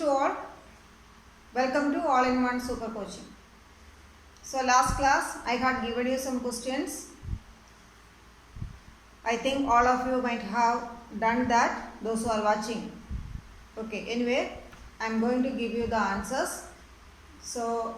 to all. Welcome to All-in-One Super Coaching. So last class I had given you some questions. I think all of you might have done that, those who are watching. Okay, anyway, I am going to give you the answers. So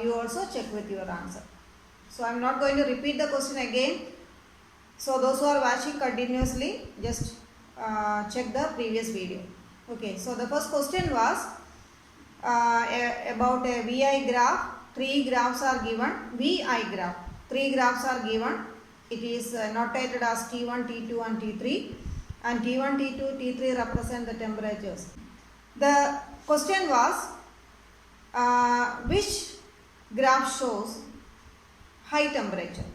you also check with your answer. So I am not going to repeat the question again. So those who are watching continuously, just check the previous video. Okay, so the first question was about a VI graph. Three graphs are given. VI graph. Three graphs are given. It is notated as T1, T2 and T3. And T1, T2, T3 represent the temperatures. The question was which graph shows high temperature.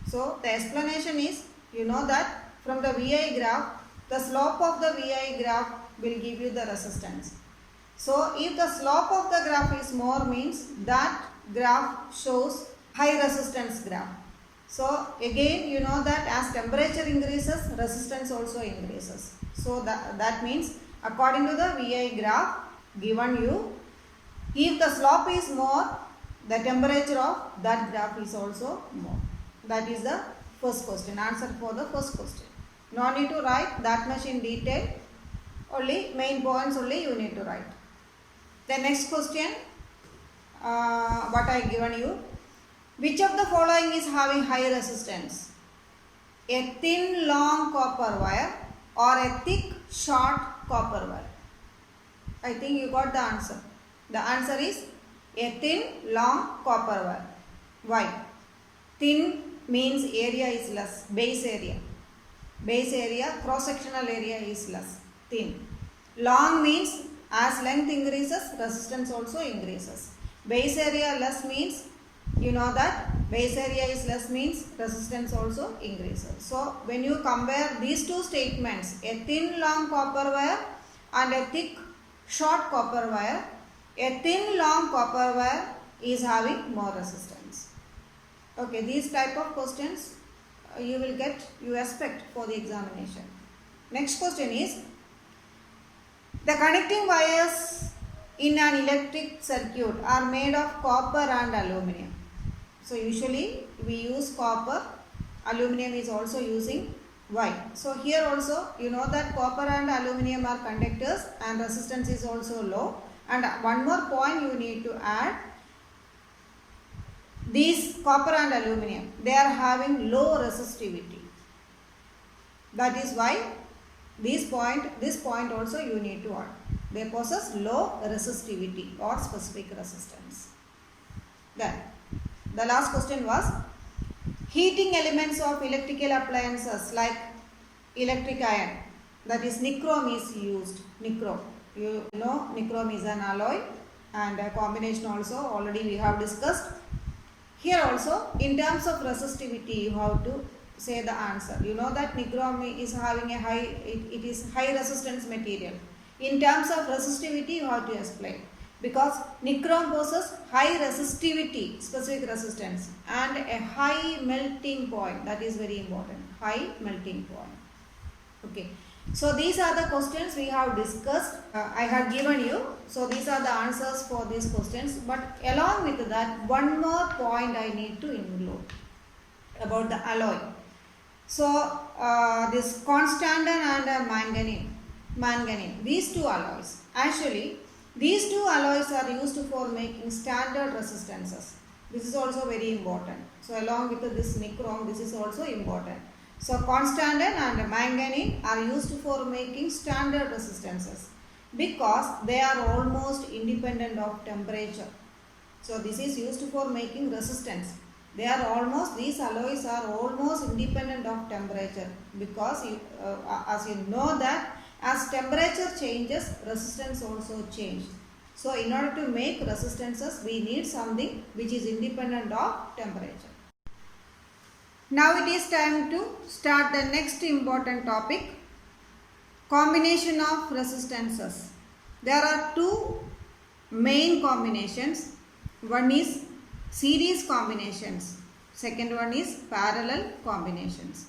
So the explanation is, you know that from the VI graph, the slope of the VI graph will give you the resistance. So if the slope of the graph is more, means that graph shows high resistance graph. So again, you know that as temperature increases, resistance also increases. So that means according to the VI graph given you, if the slope is more, the temperature of that graph is also more. That is the first question, answer for the first question. No need to write that much in detail, only main points only you need to write. The next question, what I given you, which of the following is having high resistance? A thin long copper wire or a thick short copper wire? I think you got the answer. The answer is a thin long copper wire. Why? Thin means area is less, base area. Base area, cross-sectional area is less, thin. Long means as length increases, resistance also increases. Base area less means, you know that base area is less means resistance also increases. So when you compare these two statements, a thin long copper wire and a thick short copper wire, a thin long copper wire is having more resistance. Okay, these type of questions you will get, you expect for the examination. Next question is, the connecting wires in an electric circuit are made of copper and aluminum. So usually we use copper, aluminum is also using why. So here also you know that copper and aluminum are conductors and resistance is also low. And one more point you need to add, these copper and aluminum, they are having low resistivity. That is why this point also you need to add. They possess low resistivity or specific resistance. Then the last question was, heating elements of electrical appliances like electric iron, that is nichrome is used. Nichrome, you know nichrome is an alloy and a combination also already we have discussed. Here also in terms of resistivity you have to say the answer. You know that nichrome is having a high, it is high resistance material. In terms of resistivity you have to explain, because nichrome possesses high resistivity, specific resistance, and a high melting point. That is very important, high melting point. Okay, so these are the questions we have discussed. I have given you. So these are the answers for these questions. But along with that, one more point I need to include about the alloy. So this constantan and manganese, these two alloys, actually these two alloys are used for making standard resistances. This is also very important. So along with this nichrome, this is also important. So constantan and manganese are used for making standard resistances because they are almost independent of temperature. So this is used for making resistance. They are almost, these alloys are almost independent of temperature because as you know that as temperature changes, resistance also changes. So in order to make resistances, we need something which is independent of temperature. Now it is time to start the next important topic, combination of resistances. There are two main combinations. One is series combinations, second one is parallel combinations.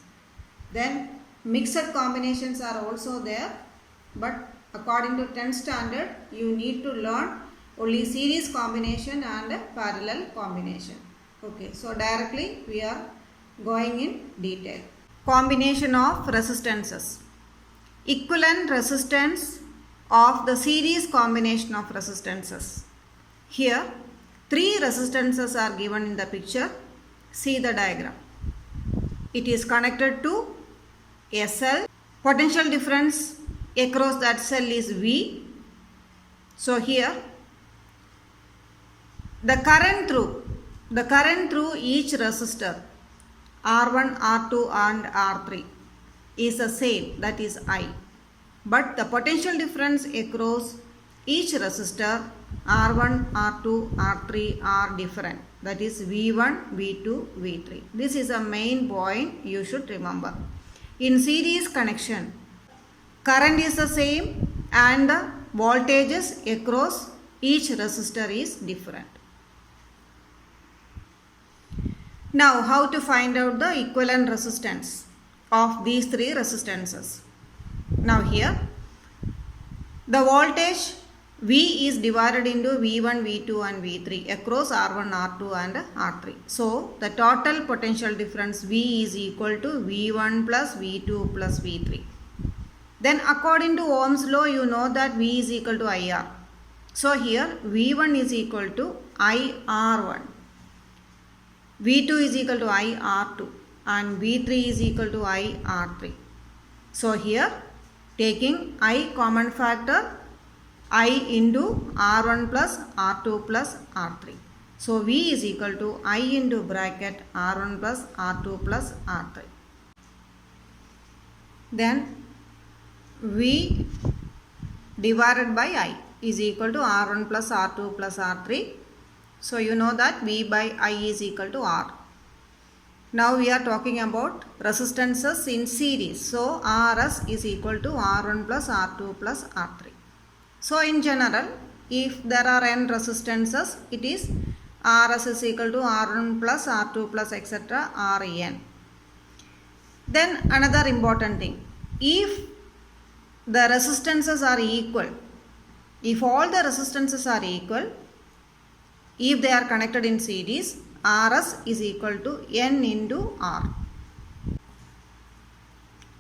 Then mixed combinations are also there, but According to 10th standard, you need to learn only series combination and parallel combination. Okay, so directly we are going in detail. Combination of resistances. Equivalent resistance of the series combination of resistances. Here, 3 resistances are given in the picture. See the diagram. It is connected to a cell. Potential difference across that cell is V. So here, the current through each resistor R1, R2 and R3 is the same, that is I. But the potential difference across each resistor R1, R2, R3 are different, that is V1, V2, V3. This is a main point you should remember. In series connection, current is the same and the voltages across each resistor is different. Now, how to find out the equivalent resistance of these 3 resistances? Now here, the voltage V is divided into V1, V2 and V3 across R1, R2 and R3. So, the total potential difference V is equal to V1 plus V2 plus V3. Then according to Ohm's law, you know that V is equal to IR. So, here V1 is equal to IR1. V2 is equal to IR2 and V3 is equal to IR3. So, here taking I common factor, I into R1 plus R2 plus R3. So, V is equal to I into bracket R1 plus R2 plus R3. Then V divided by I is equal to R1 plus R2 plus R3. So, you know that V by I is equal to R. Now, we are talking about resistances in series. So, Rs is equal to R1 plus R2 plus R3. So, in general, if there are n resistances, it is Rs is equal to R1 plus R2 plus etc. Rn. Then another important thing, if the resistances are equal, if all the resistances are equal, if they are connected in series, Rs is equal to N into R.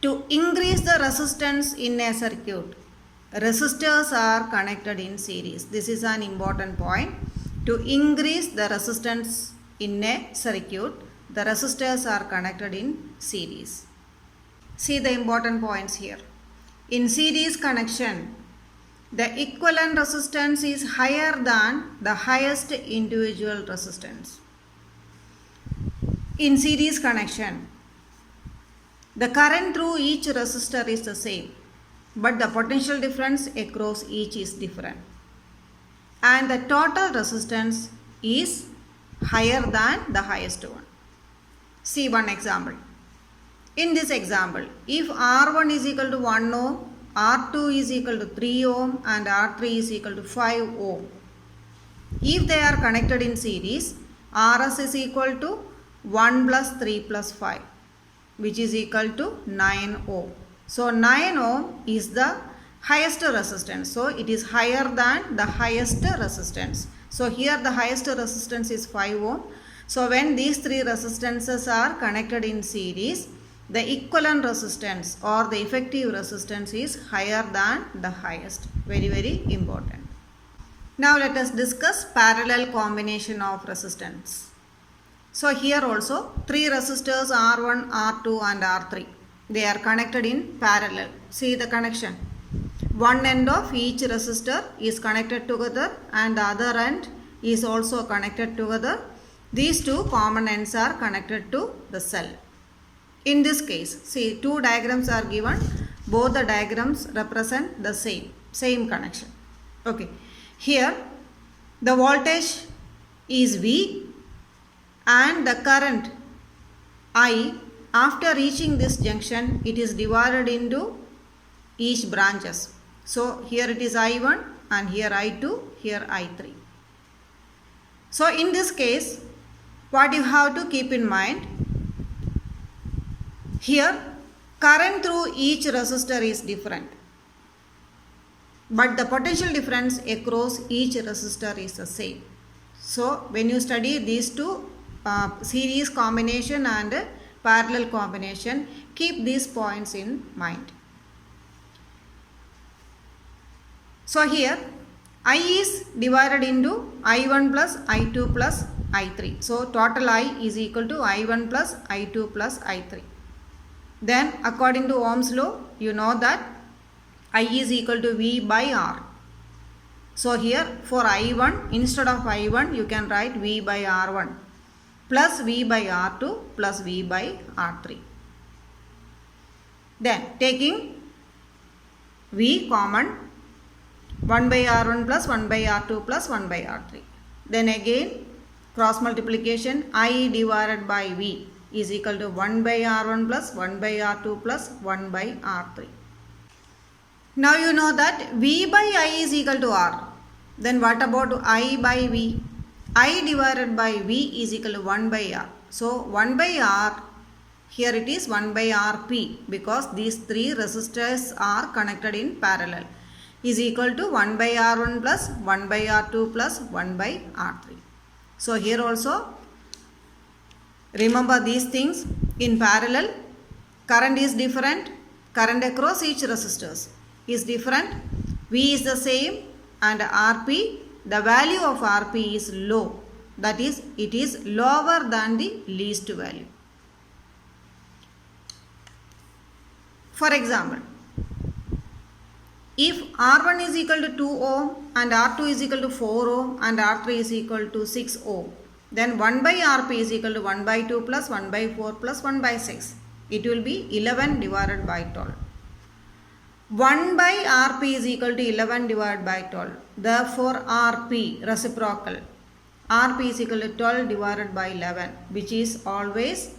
To increase the resistance in a circuit, resistors are connected in series. This is an important point. To increase the resistance in a circuit, the resistors are connected in series. See the important points here. In series connection, the equivalent resistance is higher than the highest individual resistance. In series connection, the current through each resistor is the same, but the potential difference across each is different. And the total resistance is higher than the highest one. See one example. In this example, if R1 is equal to 1 ohm, R2 is equal to 3 ohm and R3 is equal to 5 ohm. If they are connected in series, Rs is equal to 1 plus 3 plus 5, which is equal to 9 ohm. So, 9 ohm is the highest resistance. So, it is higher than the highest resistance. So, here the highest resistance is 5 ohm. So, when these 3 resistances are connected in series, the equivalent resistance or the effective resistance is higher than the highest. Very, very important. Now, let us discuss parallel combination of resistance. So, here also 3 resistors R1, R2 and R3. They are connected in parallel. See the connection. One end of each resistor is connected together and the other end is also connected together. These two common ends are connected to the cell. In this case, see, 2 diagrams are given. Both the diagrams represent the same connection. Okay. Here, the voltage is V and the current I, after reaching this junction, it is divided into each branches. So, here it is I1 and here I2, here I3. So, in this case, what you have to keep in mind, here current through each resistor is different. but the potential difference across each resistor is the same. So when you study these two series combination and parallel combination, keep these points in mind. So here I is divided into I1 plus I2 plus I3. So total I is equal to I1 plus I2 plus I3. Then according to Ohm's law, you know that I is equal to V by R. So here for I1, instead of I1 you can write V by R1 plus V by R2 plus V by R3. Then taking V common, 1 by R1 plus 1 by R2 plus 1 by R3. Then again cross multiplication, I divided by V is equal to 1 by R1 plus 1 by R2 plus 1 by R3. Now you know that V by I is equal to R. Then what about I by V? I divided by V is equal to 1 by R. So 1 by R, here it is 1 by Rp, because these three resistors are connected in parallel, is equal to 1 by R1 plus 1 by R2 plus 1 by R3. So here also remember these things. In parallel, current is different, current across each resistors is different, V is the same, and Rp, the value of Rp is low, that is it is lower than the least value. For example, if R1 is equal to 2 ohm and R2 is equal to 4 ohm and R3 is equal to 6 ohm, then 1 by Rp is equal to 1 by 2 plus 1 by 4 plus 1 by 6. It will be 11 divided by 12. 1 by Rp is equal to 11 divided by 12. Therefore, Rp reciprocal. Rp is equal to 12 divided by 11, which is always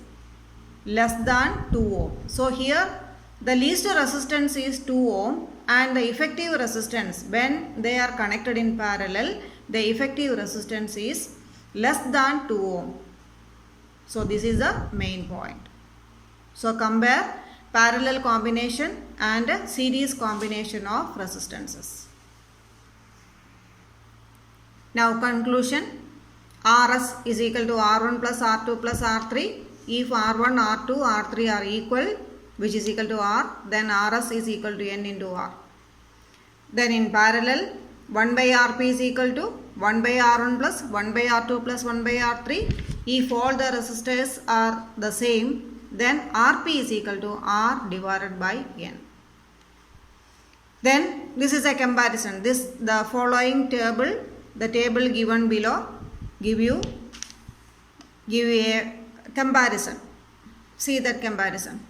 less than 2 ohm. So here the least resistance is 2 ohm and the effective resistance, when they are connected in parallel, the effective resistance is less than 2 ohm. So this is the main point. So compare parallel combination and series combination of resistances. Now conclusion, Rs is equal to R1 plus R2 plus R3. If R1, R2, R3 are equal, which is equal to R, then Rs is equal to N into R. Then in parallel, 1 by Rp is equal to 1 by R1 plus 1 by R2 plus 1 by R3. If all the resistors are the same, then Rp is equal to R divided by N. Then this is a comparison. The following table, the table given below, give you a comparison. See that comparison.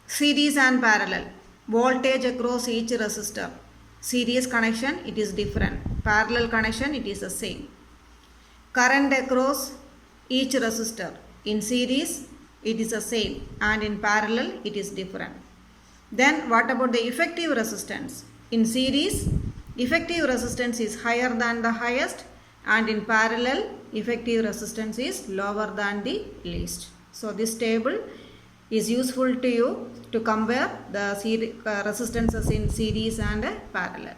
Series and parallel. Voltage across each resistor. Series connection, it is different. Parallel connection, it is the same. Current across each resistor. In series, it is the same, and in parallel, it is different. Then what about the effective resistance? In series, effective resistance is higher than the highest, and in parallel, effective resistance is lower than the least. So this table is useful to you to compare the resistances in series and parallel.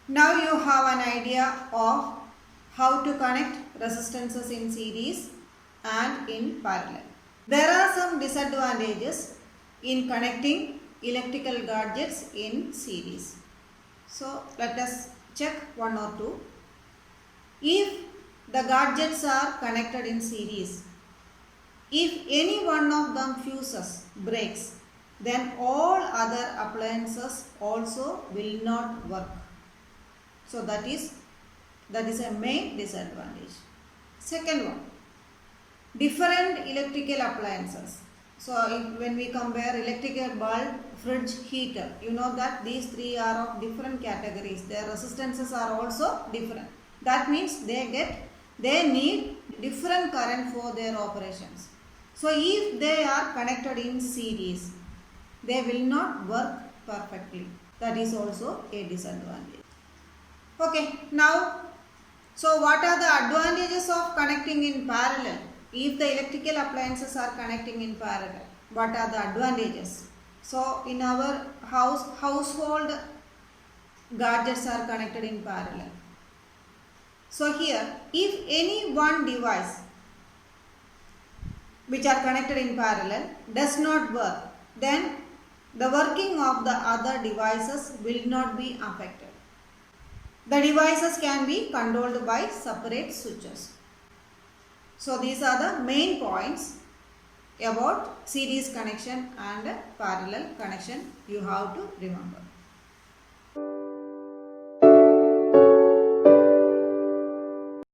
Now you have an idea of how to connect resistances in series and in parallel. There are some disadvantages in connecting electrical gadgets in series. So let us check one or two. If the gadgets are connected in series, if any one of them fuses, breaks, then all other appliances also will not work. So that is a main disadvantage. Second one, different electrical appliances. So when we compare electrical bulb, fridge, heater, you know that these three are of different categories. Their resistances are also different. That means they need different current for their operations. So if they are connected in series, they will not work perfectly. That is also a disadvantage. Okay, now, so what are the advantages of connecting in parallel? If the electrical appliances are connecting in parallel, what are the advantages? So in our household gadgets are connected in parallel. So here, if any one device which are connected in parallel does not work, then the working of the other devices will not be affected. The devices can be controlled by separate switches. So these are the main points about series connection and parallel connection you have to remember.